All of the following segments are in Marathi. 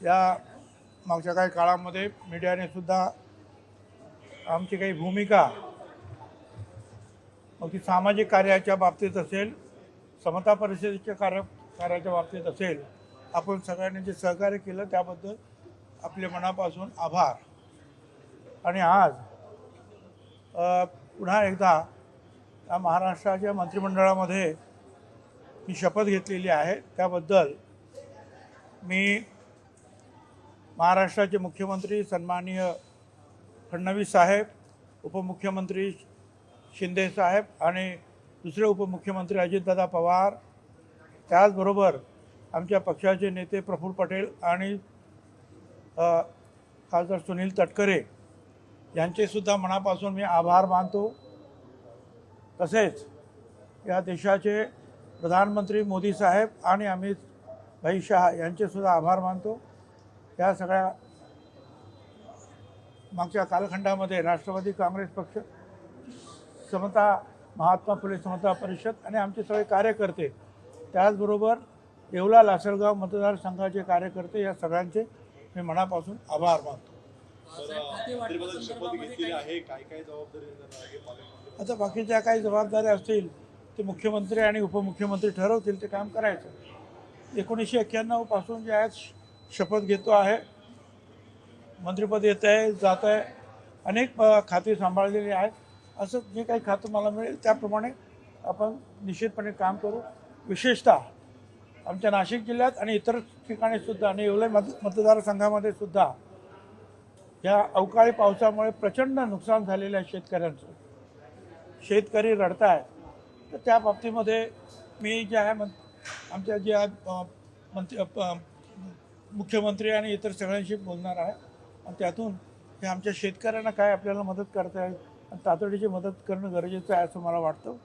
या मागच्या काही काळामध्ये मीडियाने सुद्धा आमची काही भूमिका मग ती सामाजिक कार्याच्या बाबतीत असेल, समता परिषदेच्या कार्याच्या बाबतीत असेल, आपण सगळ्यांनी जे सहकार्य केलं त्याबद्दल आपले मनापासून आभार. आणि आज पुन्हा एकदा या महाराष्ट्राच्या मंत्रिमंडळामध्ये मी शपथ घेतलेली आहे. त्याबद्दल मी महाराष्ट्राचे मुख्यमंत्री सन्माननीय फडणवीस साहेब, उपमुख्यमंत्री शिंदे साहेब आणि दुसरे उपमुख्यमंत्री अजितदादा पवार, त्याचबरोबर आमच्या पक्षाचे नेते प्रफुल्ल पटेल आणि खासदार सुनील तटकरे यांचेसुद्धा मनापासून मी आभार मानतो. तसेच या देशाचे प्रधानमंत्री मोदी साहेब आणि अमित भाई शाह यांचेसुद्धा आभार मानतो. या सगळ्या मागच्या कालखंडामध्ये राष्ट्रवादी काँग्रेस पक्ष, समता महात्मा फुले समता परिषद आणि आमचे सगळे कार्यकर्ते, त्याचबरोबर येवला लासलगाव मतदारसंघाचे कार्यकर्ते, या सगळ्यांचे मी मनापासून आभार मानतो. आता बाकीच्या काही जबाबदाऱ्या असतील ते मुख्यमंत्री आणि उपमुख्यमंत्री ठरवतील, ते काम करायचं. 1991 पासून जे आहे शपथ घेतो आहे, मंत्रिपद येत आहे, जात आहे, अनेक खाती सांभाळलेली आहेत. असं जे काही खातं मला मिळेल त्याप्रमाणे आपण निश्चितपणे काम करू. विशेषतः आमच्या नाशिक जिल्ह्यात आणि इतर ठिकाणीसुद्धा आणि येवला मतदारसंघामध्ये सुद्धा या अवकाळी पावसामुळे प्रचंड नुकसान झालेलं आहे शेतकऱ्यांचं. शेतकरी रडत आहे. तर त्या बाबतीमध्ये मी जे आहे आमच्या जे मुख्यमंत्री आणि इतर सगळ्यांशी बोलणार आहे आणि त्यातून हे आमच्या शेतकऱ्यांना काय आपल्याला मदत करता येईल आणि तातडीची मदत करणं गरजेचं आहे असं मला वाटतं.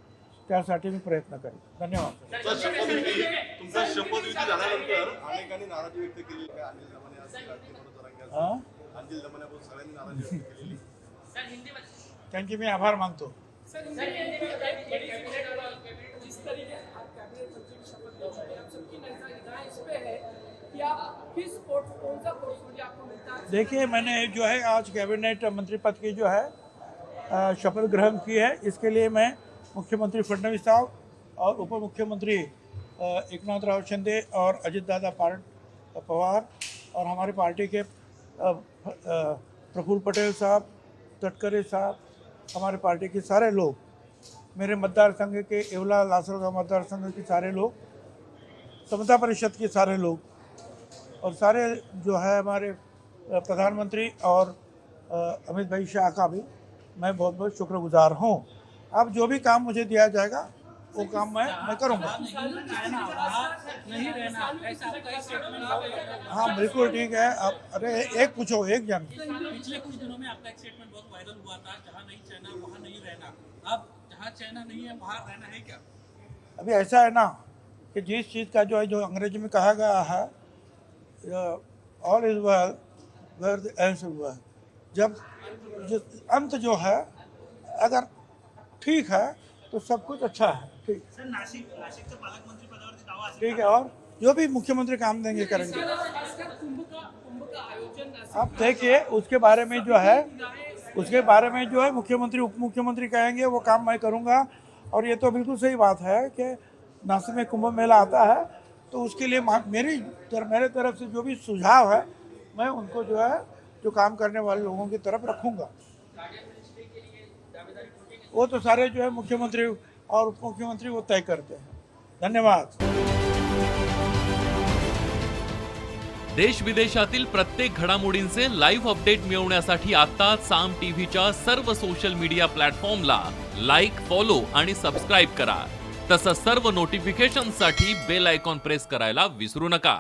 त्यासाठी मी प्रयत्न करेन. धन्यवाद. तुमचा शपथविधी झाल्यानंतर अनेकांनी नाराजी व्यक्त केली. त्यांची मी आभार मानतो. देखिए, मैंने जो है आज कैबिनेट मंत्री पद की जो है शपथ ग्रहण की है. इसके लिए मैं मुख्यमंत्री फडणवीस साहब और उप मुख्यमंत्री एकनाथराव शिंदे और अजितदादा पवार और हमारी पार्टी के प्रफुल्ल पटेल साहब, तटकरे साहब, हमारे पार्टी के सारे लोग, मेरे मतदार संघ के येवला लासलगाव मतदार संघ के सारे लोग, समता परिषद के सारे लोग और सारे जो है हमारे प्रधानमंत्री और अमित भाई शाह का भी मैं बहुत बहुत शुक्रगुजार हूँ. अब जो भी काम मुझे दिया जाएगा वो काम मैं करूँगा. हाँ, बिल्कुल ठीक है. आप अरे एक पूछो, एक जन. पिछले कुछ दिनों में आपका एक स्टेटमेंट बहुत वायरल हुआ था, जहाँ नहीं चाहना वहाँ नहीं रहना. अब जहाँ चाहना नहीं है वहाँ रहना है क्या? अभी ऐसा है ना कि जिस चीज़ का जो है, जो अंग्रेजी में कहा गया है, all is well where the end is well. जब अंत जो है अगर ठीक है तो सब कुछ अच्छा है. ठीक सर, नाशिकचं पालकमंत्री पदावरती दावा असेल. ठीक है. और जो भी मुख्यमंत्री काम देंगे करेंगे. आप देखिए, उसके बारे में जो है मुख्यमंत्री उप मुख्यमंत्री कहेंगे वो काम मैं करूंगा. और ये तो बिल्कुल सही बात है कि नासिक में कुंभ मेला आता है, तो उसके लिए मेरे तरफ से जो भी सुझाव है मैं उनको जो है, जो काम करने वाले लोगों की तरफ रखूंगा. वो तो सारे जो है मुख्यमंत्री और उप मुख्यमंत्री वो तय करते हैं. धन्यवाद. देश विदेशातील प्रत्येक घडामोडींचे लाईव्ह अपडेट मिळवण्यासाठी आता साम टीव्हीच्या सर्व सोशल मीडिया प्लॅटफॉर्मला लाईक, फॉलो आणि सबस्क्राईब करा. तसंच सर्व नोटिफिकेशनसाठी बेल आयकॉन प्रेस करायला विसरू नका.